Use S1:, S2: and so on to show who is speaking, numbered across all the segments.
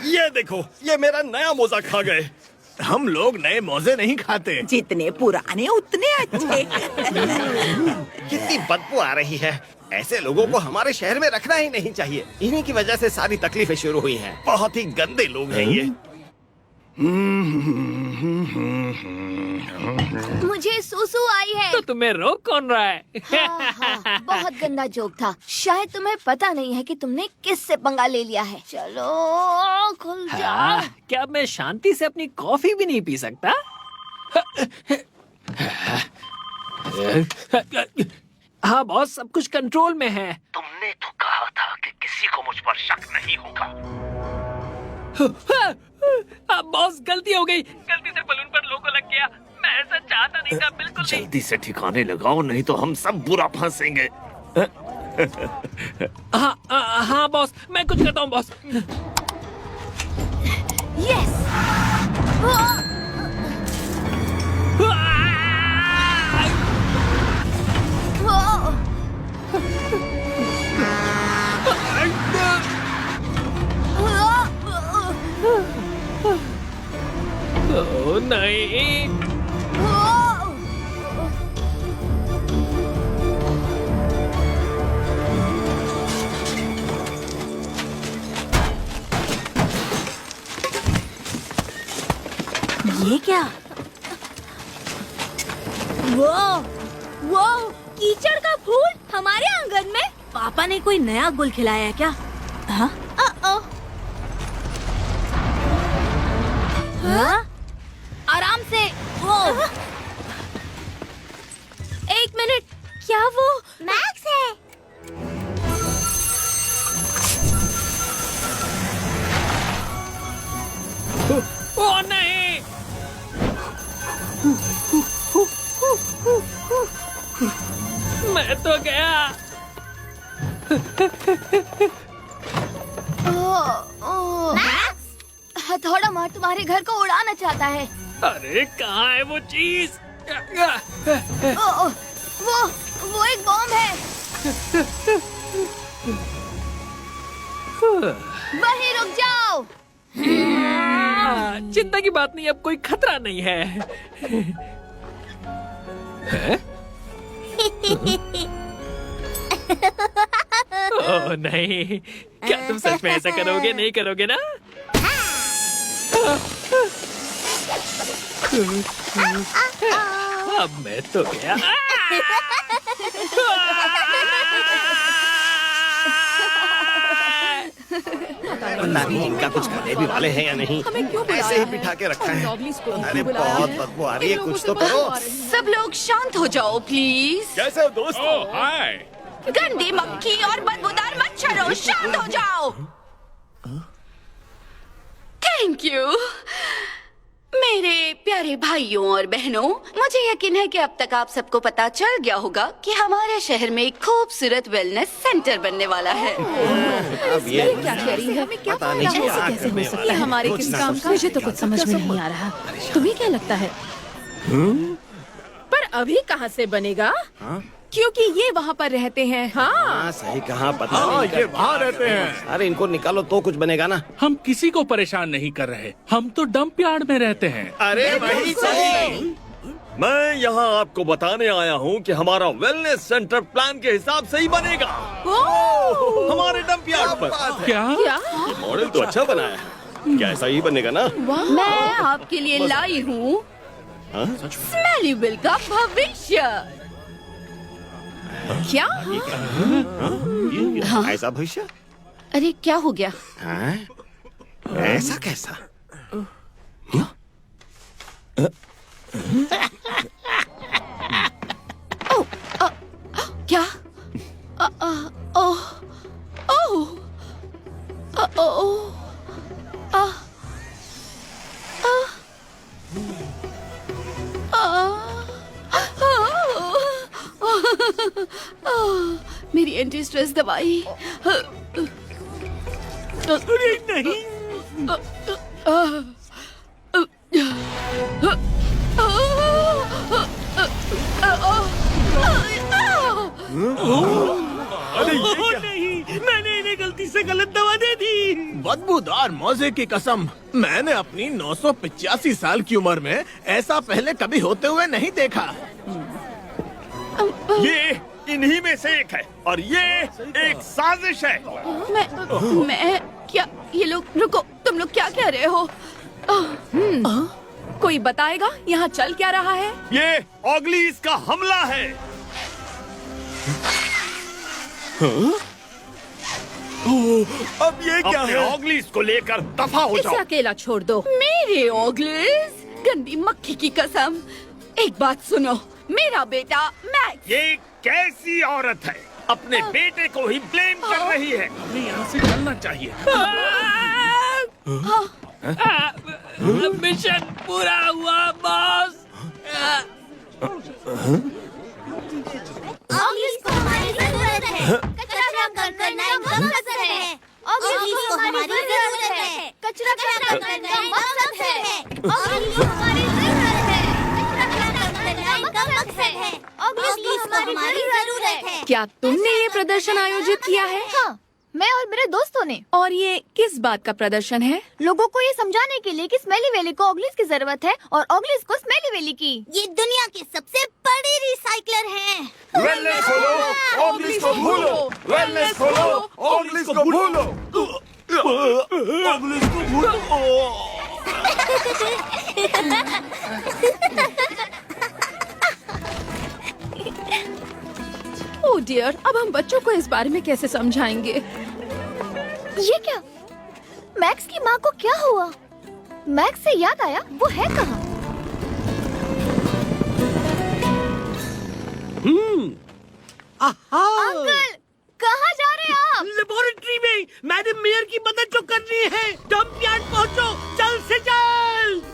S1: ये देखो, ये मेरा नया मोजा खा गए।
S2: हम लोग नए मोजे नहीं खाते।
S3: जितने पुराने उतने अच्छे।
S1: कितनी बदबू आ रही है। ऐसे लोगों को हमारे शहर में रखना ही नहीं चाहिए। इन्हीं की वजह से सारी तकलीफें शुरू हुई हैं। बहुत ही गंदे लोग हैं ये।
S4: मुझे सुसु आई है।
S5: तो तुम्हें रोक कौन रहा है?
S4: हाँ, बहुत गंदा जोक था। शायद तुम्हें पता नहीं है कि तुमने किससे पंगा ले लिया है। चलो खुल जाओ।
S5: क्या मैं शांति से अपनी कॉफी भी नहीं पी सकता? हाँ बॉस, सब कुछ कंट्रोल में है।
S2: तुमने तो कहा था कि किसी को मुझ पर शक नहीं होगा।
S5: बॉस, गलती हो गई। गलती से बलून पर लोगो लग गया। मैं ऐसा चाहता नहीं था, बिल्कुल नहीं।
S2: जल्दी से ठिकाने लगाओ, नहीं तो हम सब बुरा फंसेंगे।
S5: हाँ बॉस, मैं कुछ करता हूँ बॉस।
S4: यस।
S5: ओह नहीं।
S3: ये क्या?
S4: वो कीचड़ का फूल हमारे आंगन में।
S3: पापा ने कोई नया गुल खिलाया है क्या? हाँ? हाँ?
S4: आराम से। एक मिनट, क्या वो मैक्स है?
S5: ओह नहीं। मैं तो गया।
S4: मैक्स, हथौड़ा मार तुम्हारे घर को उड़ाना चाहता है।
S5: अरे कहाँ है वो चीज?
S4: वो एक बॉम्ब है। वहीं रुक जाओ।
S5: चिंता की बात नहीं, अब कोई खतरा नहीं है। ओह नहीं, क्या तुम सच में ऐसा करोगे? नहीं करोगे ना? अब मैं तो गया।
S1: पता नहीं इनका कुछ खाने भी वाले हैं या नहीं। ऐसे ही बिठा के रखा है। अरे बहुत बदबू आ रही है, कुछ तो करो।
S3: सब लोग शांत हो जाओ प्लीज।
S1: कैसे हो दोस्तों?
S2: हाय।
S3: गंदी मक्खी और बदबूदार मच्छरों, शांत हो जाओ। थैंक यू मेरे प्यारे भाइयों और बहनों। मुझे यकीन है कि अब तक आप सबको पता चल गया होगा कि हमारे शहर में एक खूबसूरत वेलनेस सेंटर बनने वाला है।
S1: अब ये
S3: क्या कह रही है?
S1: पता नहीं क्या
S3: कैसे हो
S1: करने
S3: सकता
S1: वाला
S3: है? हमारे किस काम का मुझे तो कुछ समझ में नहीं आ रहा। तुम्हें क्या लगता है?
S6: पर अभी कहाँ से बनेगा? क्योंकि ये वहाँ पर रहते हैं।
S1: हाँ सही कहा, पता
S2: हाँ,
S1: नहीं
S2: ये वहाँ रहते हैं।
S1: अरे इनको निकालो तो कुछ बनेगा ना।
S7: हम किसी को परेशान नहीं कर रहे, हम तो डंप यार्ड में रहते हैं।
S1: अरे वही सही। मैं यहाँ आपको बताने आया हूँ कि हमारा वेलनेस सेंटर प्लान के हिसाब से ही बनेगा। हमारे डंप यार्ड पर।
S7: क्या?
S1: मॉडल तो अच्छा बनाया है। क्या ऐसा ही बनेगा ना?
S3: मैं आपके लिए लाई हूँ स्मेलीविल का भविष्य।
S6: क्या?
S1: ऐसा भविष्य?
S3: अरे क्या हो गया?
S1: हाँ? ऐसा कैसा?
S3: क्या? मेरी एंटी स्ट्रेस दवाई।
S7: अरे नहीं।
S1: अरे ये क्या?
S7: नहीं, मैंने इन्हें गलती से गलत दवा दे दी।
S8: बदबूदार मौजे की कसम, मैंने अपनी 985 साल की उम्र में ऐसा पहले कभी होते हुए नहीं देखा।
S1: ये इन्हीं में से एक है और ये एक साजिश है।
S6: मैं क्या, ये लोग, रुको, तुम लोग क्या कह रहे हो? कोई बताएगा यहाँ चल क्या रहा है?
S1: ये ऑगलीज का हमला है।
S8: अब ये क्या
S1: अपने
S8: है?
S1: ऑगलीज को लेकर दफा हो
S6: इसे
S1: जाओ।
S6: अकेला छोड़ दो।
S3: मेरे ओगलिस, गंदी मक्खी की कसम। एक बात सुनो, मेरा बेटा मैक्स।
S1: ये कैसी औरत है, अपने बेटे को ही ब्लेम कर रही है।
S7: हमें यहाँ से चलना चाहिए।
S5: मिशन पूरा हुआ बॉस।
S4: ऑगलीज को हमारी जरूरत है। कचरा कम करना एक मकसद है। ऑगलीज को हमारी जरूरत है। कचरा कम करना एक मकसद है। ऑगलीज को हमारी जरूरत है। कचरा कम करना एक मकसद है। ऑगलीज को हमारी जरूरत है।
S6: क्या तुमने ये प्रदर्शन आयोजित किया है?
S4: हाँ, मैं और मेरे दोस्तों ने।
S6: और ये किस बात का प्रदर्शन है?
S4: लोगों को ये समझाने के लिए कि स्मेली वैली को ऑगलीज की जरूरत है और ऑगलीज को स्मेली वैली की। ये दुनिया के सबसे बड़े रिसाइकलर हैं।
S1: वेलनेस खोलो, ऑगलीज को भूलो। वेलनेस खोलो, ऑगलीज को भूलो। ऑगलीज को भूलो।
S6: ओह डियर, अब हम बच्चों को इस बारे में कैसे समझाएंगे?
S4: ये क्या? मैक्स की माँ को क्या हुआ? मैक्स से याद आया, वो है कहाँ? अंकल, कहाँ जा रहे हैं आप?
S5: लेबोरेटरी में मैडम मेयर की मदद जो करनी है। डंप यार्ड पहुँचो, जल्द से जल्द।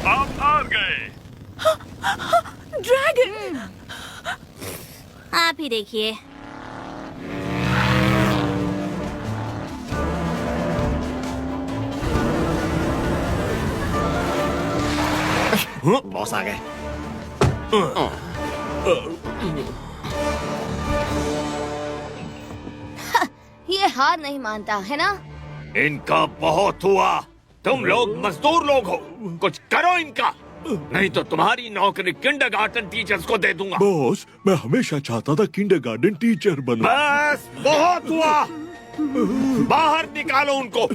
S1: आप हार गए।
S6: ड्रैगन!
S4: आप ही देखिए।
S1: बॉस आ गए।
S4: ये हार नहीं मानता है ना?
S1: इनका बहुत हुआ। तुम लोग मजदूर लोग हो, कुछ करो इनका, नहीं तो तुम्हारी नौकरी किंडरगार्टन टीचर्स को दे दूंगा।
S9: बॉस, मैं हमेशा चाहता था किंडरगार्टन टीचर बनूं।
S1: बस बहुत हुआ, बाहर निकालो उनको।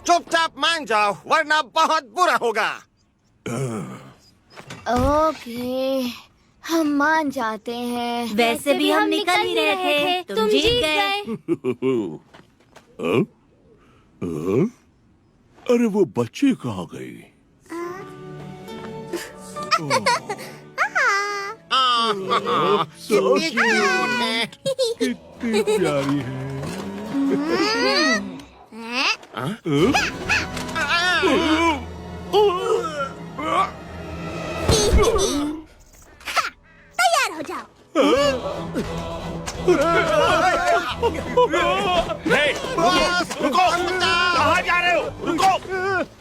S8: चुपचाप मान जाओ, वरना बहुत बुरा होगा।
S4: ओके, हम मान जाते हैं।
S10: वैसे भी हम निकल ही रहे थे, तुम जीत गए।
S9: अरे वो बच्ची कहाँ गई? So cute. कितनी प्यारी है।
S4: तैयार हो जाओ।
S1: हे, रुको, कहाँ जा रहे हो? रुको।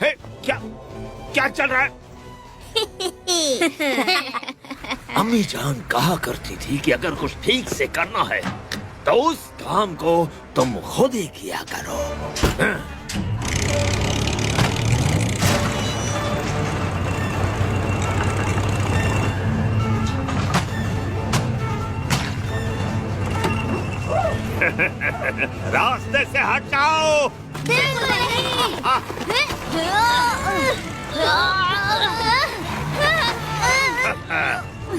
S1: हे, क्या चल रहा है? अम्मी जान कहा करती थी कि अगर कुछ ठीक से करना है तो उस काम को तुम खुद ही किया करो। रास्ते से हट जाओ।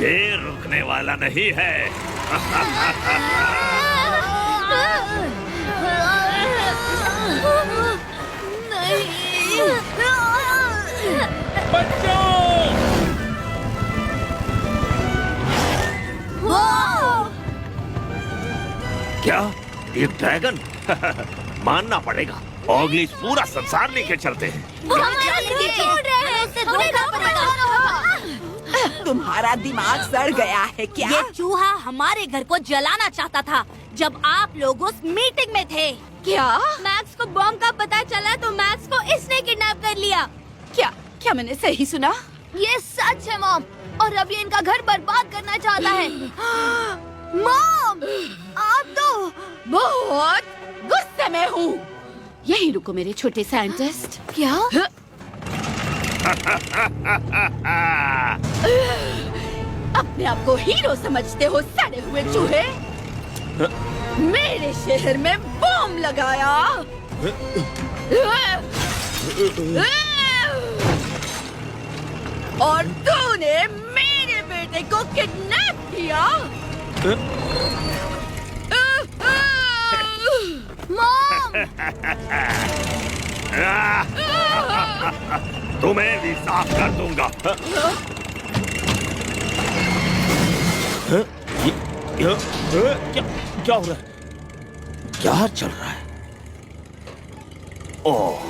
S1: ये रुकने वाला नहीं है। क्या
S2: ये ड्रैगन मानना पड़ेगा। ऑगलीज पूरा संसार लेके चलते हैं।
S4: वो हमें छोड़ रहे हैं, उससे धोखा पड़ेगा।
S6: तुम्हारा दिमाग सड़ गया है क्या?
S10: ये चूहा हमारे घर को जलाना चाहता था जब आप लोग उस मीटिंग में थे।
S6: क्या
S4: मैक्स को बॉम्ब का पता चला तो मैक्स को इसने किडनैप कर लिया।
S6: क्या क्या मैंने सही सुना?
S4: ये सच है मॉम, और अब ये इनका घर बर्बाद करना चाहता है। मॉम, आप तो
S3: बहुत गुस्से में हूँ। यहीं रुको मेरे छोटे साइंटिस्ट।
S4: क्या?
S3: अपने आप को हीरो समझते हो सड़े हुए चूहे? मेरे शहर में बम लगाया। और तूने मेरे बेटे को किडनैप किया।
S4: मॉम,
S2: तुम्हें भी साफ कर दूंगा।
S1: क्या हो रहा है? क्या चल रहा है? ओह,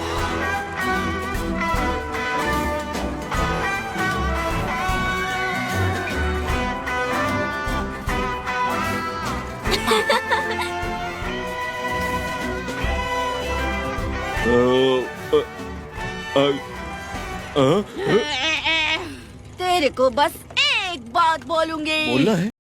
S3: तेरे को बस एक बात बोलूंगी।
S1: बोलना है?